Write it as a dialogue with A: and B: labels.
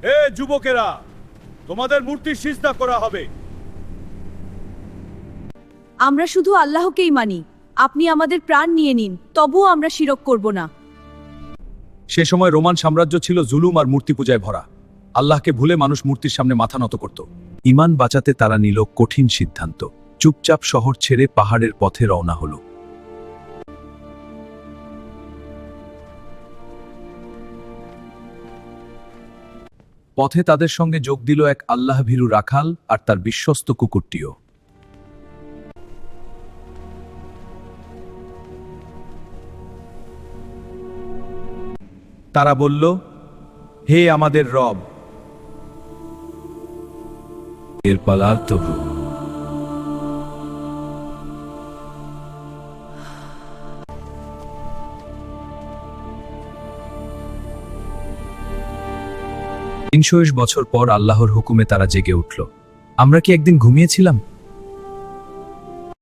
A: হে যুবকেরা, তোমাদের মূর্তি সিজদা করা হবে।
B: আমরা শুধু আল্লাহকেই মানি, আপনি আমাদের প্রাণ নিয়ে নিন, তবুও আমরা শিরক করব না।
A: সে সময় রোমান সাম্রাজ্য ছিল জুলুম আর মূর্তি পূজায় ভরা। আল্লাহকে ভুলে মানুষ মূর্তির সামনে মাথা নত করত।
C: ঈমান বাঁচাতে তারা নিল কঠিন সিদ্ধান্ত। চুপচাপ শহর ছেড়ে পাহাড়ের পথে রওনা হলো। পথে তাদের সঙ্গে যোগ দিল এক আল্লাহভীরু রাখাল আর তার বিশ্বস্ত কুকুরটিও।
A: তারা বলল, হে আমাদের রব,
C: এর পালার তবু 320 বছর পর আল্লাহর হুকুমে তারা জেগে উঠল। আমরা কি একদিন ঘুমিয়েছিলাম?